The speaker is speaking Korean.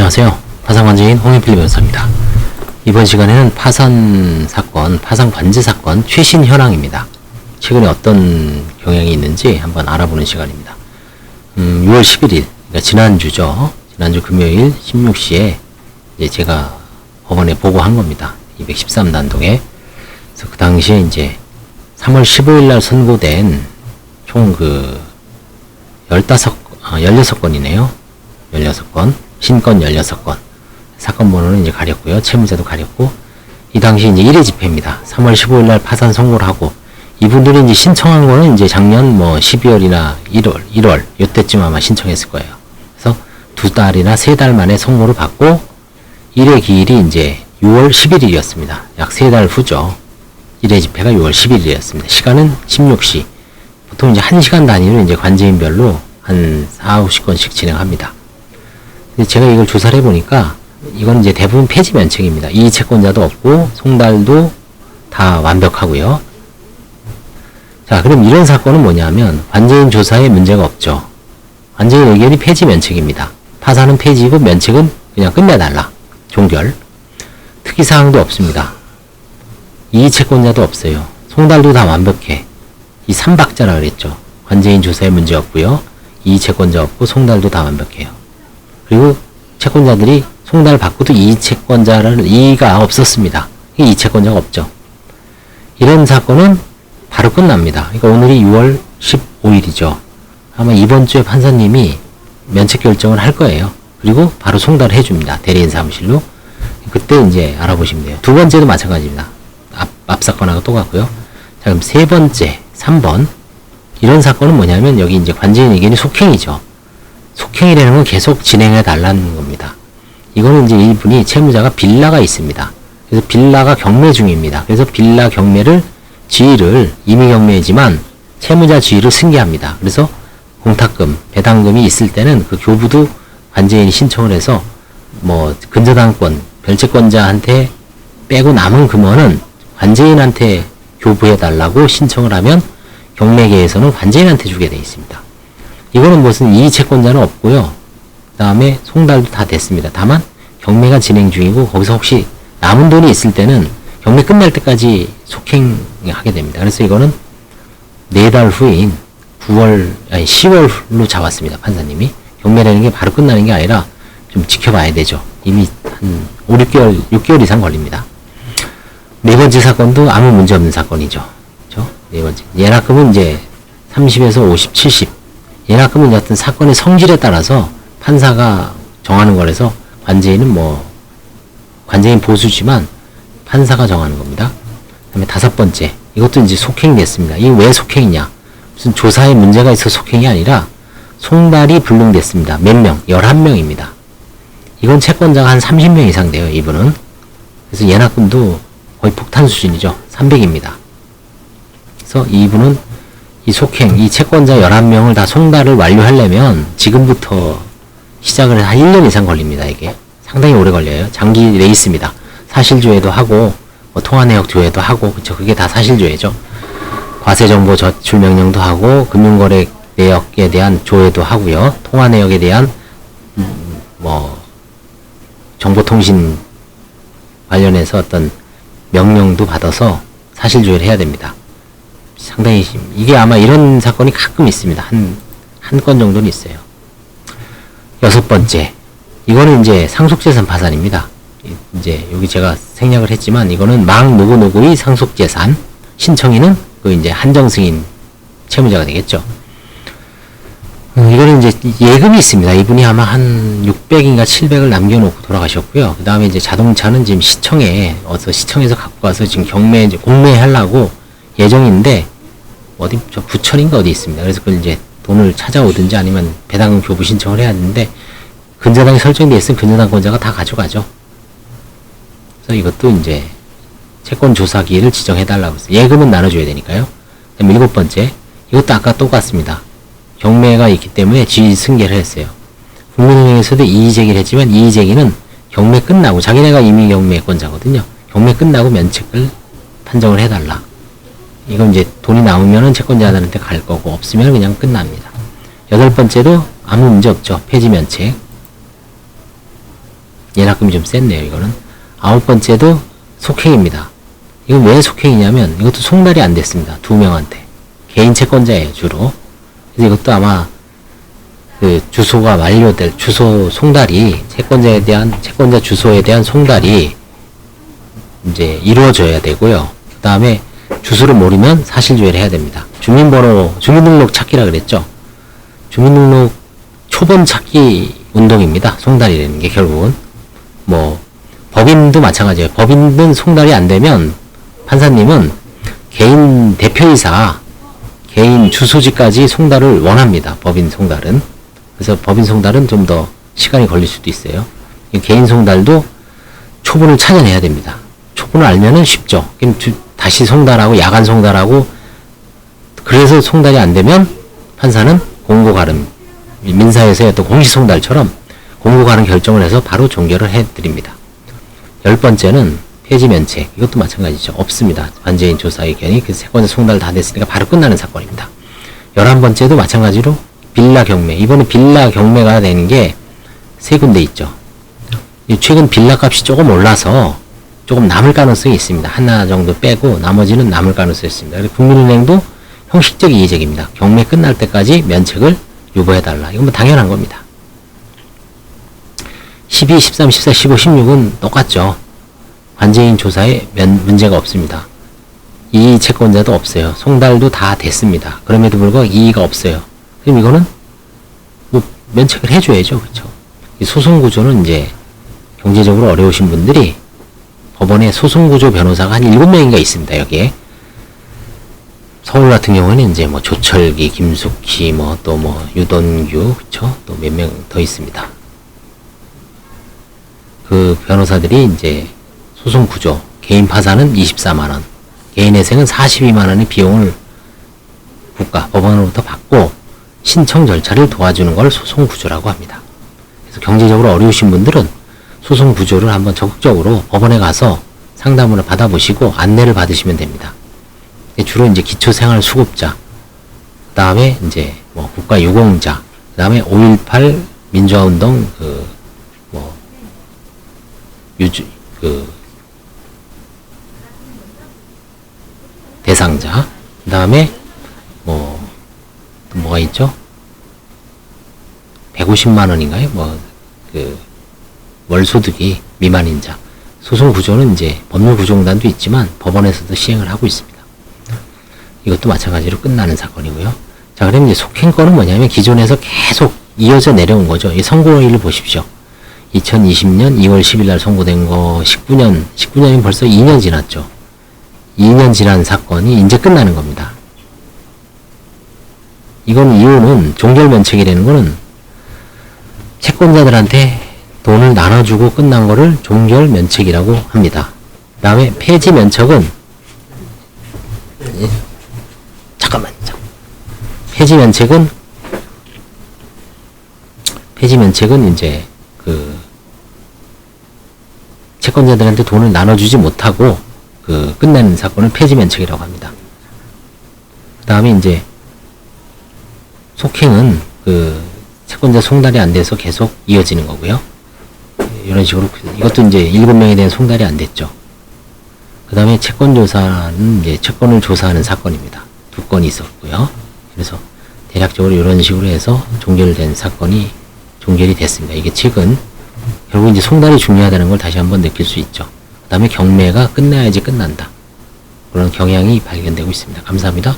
안녕하세요. 파산관제인 홍인필 변호사입니다. 이번 시간에는 파산 사건, 파산 관제 사건 최신 현황입니다. 최근에 어떤 경향이 있는지 한번 알아보는 시간입니다. 6월 11일, 그러니까 지난주죠. 지난주 금요일 16시에 이제 제가 법원에 보고한 겁니다. 213단독에. 그래서 그 당시에 이제 3월 15일 날 선고된 총 16건이네요. 16건. 신건 16건. 사건 번호는 이제 가렸고요. 채무자도 가렸고. 이 당시 이제 1회 집회입니다. 3월 15일 날 파산 선고를 하고, 이분들이 이제 신청한 거는 이제 작년 12월이나 1월, 요때쯤 아마 신청했을 거예요. 그래서 2달이나 3달 만에 선고를 받고, 1회 기일이 이제 6월 11일이었습니다. 약 3달 후죠. 1회 집회가 6월 11일이었습니다. 시간은 16시. 보통 이제 1시간 단위로 이제 관제인별로 한 4, 50건씩 진행합니다. 근데 제가 이걸 조사를 해보니까 이건 이제 대부분 폐지 면책입니다. 이의 채권자도 없고 송달도 다 완벽하고요. 자, 그럼 이런 사건은 뭐냐면 관제인 조사에 문제가 없죠. 관제인 의견이 폐지 면책입니다. 파산은 폐지이고 면책은 그냥 끝내달라. 종결. 특이사항도 없습니다. 이의 채권자도 없어요. 송달도 다 완벽해. 이 3박자라 그랬죠. 관제인 조사에 문제 없고요. 이의 채권자 없고 송달도 다 완벽해요. 그리고 채권자들이 송달 받고도 이의 채권자라는 이의가 없었습니다. 이의 채권자가 없죠. 이런 사건은 바로 끝납니다. 그러니까 오늘이 6월 15일이죠. 아마 이번 주에 판사님이 면책 결정을 할 거예요. 그리고 바로 송달을 해줍니다. 대리인 사무실로. 그때 이제 알아보시면 돼요. 두 번째도 마찬가지입니다. 앞 사건하고 똑같고요. 자, 그럼 세 번째, 3번. 이런 사건은 뭐냐면 여기 이제 관제인 의견이 속행이죠. 속행이라는 건 계속 진행해 달라는 겁니다. 이거는 이제 이분이 채무자가 빌라가 있습니다. 그래서 빌라가 경매 중입니다. 그래서 빌라 경매를 지위를 이미 경매이지만 채무자 지위를 승계합니다. 그래서 공탁금, 배당금이 있을 때는 그 교부도 관제인이 신청을 해서 근저당권, 별채권자한테 빼고 남은 금원은 관제인한테 교부해 달라고 신청을 하면 경매계에서는 관제인한테 주게 되어 있습니다. 이거는 무슨 이의 채권자는 없고요. 그 다음에 송달도 다 됐습니다. 다만 경매가 진행 중이고 거기서 혹시 남은 돈이 있을 때는 경매 끝날 때까지 속행하게 됩니다. 그래서 이거는 4달 후인 10월로 잡았습니다. 판사님이. 경매라는 게 바로 끝나는 게 아니라 좀 지켜봐야 되죠. 이미 한 5, 6개월 이상 걸립니다. 네 번째 사건도 아무 문제 없는 사건이죠. 그렇죠? 네 번째. 예납금은 이제 30에서 50, 70. 예납금은 어떤 사건의 성질에 따라서 판사가 정하는 거라서 관제인은 관제인 보수지만 판사가 정하는 겁니다. 그 다음에 5번째. 이것도 이제 속행이 됐습니다. 이게 왜 속행이냐? 무슨 조사에 문제가 있어 속행이 아니라 송달이 불능됐습니다. 몇 명? 11명입니다. 이건 채권자가 한 30명 이상 돼요, 이분은. 그래서 예납금도 거의 폭탄 수준이죠. 300입니다. 그래서 이분은 이 속행, 이 채권자 11명을 다 송달을 완료하려면 지금부터 시작을 한 1년 이상 걸립니다, 이게. 상당히 오래 걸려요. 장기 레이스입니다. 사실조회도 하고, 통화내역 조회도 하고, 그쵸. 그게 다 사실조회죠. 과세정보 저출 명령도 하고, 금융거래 내역에 대한 조회도 하고요. 통화내역에 대한, 정보통신 관련해서 어떤 명령도 받아서 사실조회를 해야 됩니다. 상당히 이게 아마 이런 사건이 가끔 있습니다. 한 건 정도는 있어요. 6번째. 이거는 이제 상속재산 파산입니다. 이제 여기 제가 생략을 했지만 이거는 막 누구누구의 상속재산 신청인은 이제 한정승인 채무자가 되겠죠. 이거는 이제 예금이 있습니다. 이분이 아마 한 600인가 700을 남겨놓고 돌아가셨고요. 그 다음에 이제 자동차는 지금 시청에서 갖고 가서 지금 공매하려고 예정인데, 부천인가 어디 있습니다. 그래서 그걸 이제 돈을 찾아오든지 아니면 배당금 교부 신청을 해야 되는데, 근저당이 설정되어 있으면 근저당권자가 다 가져가죠. 그래서 이것도 이제 채권 조사 기일을 지정해달라고 했어요. 예금은 나눠줘야 되니까요. 그 다음에 7번째. 이것도 아까 똑같습니다. 경매가 있기 때문에 지위 승계를 했어요. 국민은행에서도 이의제기를 했지만 이의제기는 경매 끝나고, 자기네가 이미 경매권자거든요. 경매 끝나고 면책을 판정을 해달라. 이건 이제 돈이 나오면은 채권자들한테 갈 거고, 없으면 그냥 끝납니다. 8번째도 아무 문제 없죠. 폐지 면책. 예납금이 좀 셌네요, 이거는. 9번째도 속행입니다. 이건 왜 속행이냐면, 이것도 송달이 안 됐습니다. 2명한테. 개인 채권자예요, 주로. 그래서 이것도 아마, 그, 주소가 완료될, 주소 송달이, 채권자 주소에 대한 송달이, 이제, 이루어져야 되고요. 그 다음에, 주소를 모르면 사실조회를 해야 됩니다. 주민등록 찾기라 그랬죠? 주민등록 초본 찾기 운동입니다. 송달이라는 게 결국은. 뭐, 법인도 마찬가지예요. 법인은 송달이 안 되면, 판사님은 개인 대표이사, 개인 주소지까지 송달을 원합니다. 법인 송달은. 그래서 법인 송달은 좀 더 시간이 걸릴 수도 있어요. 개인 송달도 초본을 찾아내야 됩니다. 초본을 알면은 쉽죠. 그럼 다시 송달하고 야간 송달하고 그래서 송달이 안 되면 판사는 공고 가름, 민사에서의 어떤 공시 송달처럼 공고 가름 결정을 해서 바로 종결을 해드립니다. 10번째는 폐지 면책. 이것도 마찬가지죠. 없습니다. 관제인 조사 의견이 그 채권자 송달 다 됐으니까 바로 끝나는 사건입니다. 11번째도 마찬가지로 빌라 경매. 이번에 빌라 경매가 되는 게 세 군데 있죠. 최근 빌라 값이 조금 올라서 조금 남을 가능성이 있습니다. 하나 정도 빼고 나머지는 남을 가능성이 있습니다. 그래서 국민은행도 형식적 이의제기입니다. 경매 끝날 때까지 면책을 유보해달라. 이건 뭐 당연한 겁니다. 12, 13, 14, 15, 16은 똑같죠. 관제인 조사에 문제가 없습니다. 이의 채권자도 없어요. 송달도 다 됐습니다. 그럼에도 불구하고 이의가 없어요. 그럼 이거는 뭐 면책을 해줘야죠. 그렇죠. 이 소송구조는 이제 경제적으로 어려우신 분들이 법원에 소송구조 변호사가 한 7명인가 있습니다. 여기에. 서울 같은 경우는 이제 뭐 조철기, 김숙희, 뭐 또 뭐 유돈규, 그쵸? 또 몇 명 더 있습니다. 그 변호사들이 이제 소송구조, 개인 파산은 24만원, 개인 회생은 42만원의 비용을 법원으로부터 받고 신청 절차를 도와주는 걸 소송구조라고 합니다. 그래서 경제적으로 어려우신 분들은 소송구조를 한번 적극적으로 법원에 가서 상담을 받아보시고 안내를 받으시면 됩니다. 주로 이제 기초생활수급자, 그 다음에 이제 뭐 국가유공자, 그 다음에 5.18 민주화운동 대상자, 그 다음에 또 뭐가 있죠? 150만원인가요? 월소득이 미만인 자. 소송구조는 이제 법률구조공단도 있지만 법원에서도 시행을 하고 있습니다. 이것도 마찬가지로 끝나는 사건이고요. 자, 그럼 이제 속행권은 뭐냐면 기존에서 계속 이어져 내려온 거죠. 이 선고일을 보십시오. 2020년 2월 10일 날 선고된 거 19년이면 벌써 2년 지났죠. 2년 지난 사건이 이제 끝나는 겁니다. 이건 이유는 종결면책이라는 거는 채권자들한테 돈을 나눠주고 끝난 거를 종결면책이라고 합니다. 그 다음에 폐지면책은 폐지면책은 이제 채권자들한테 돈을 나눠주지 못하고 끝내는 사건을 폐지면책이라고 합니다. 그 다음에 이제 속행은 채권자 송달이 안 돼서 계속 이어지는 거고요. 이런 식으로 이것도 이제 7명에 대한 송달이 안 됐죠. 그 다음에 채권조사는 이제 채권을 조사하는 사건입니다. 2건이 있었고요. 그래서 대략적으로 이런 식으로 해서 종결된 사건이 종결이 됐습니다. 이게 최근 결국 이제 송달이 중요하다는 걸 다시 한번 느낄 수 있죠. 그 다음에 경매가 끝나야지 끝난다. 그런 경향이 발견되고 있습니다. 감사합니다.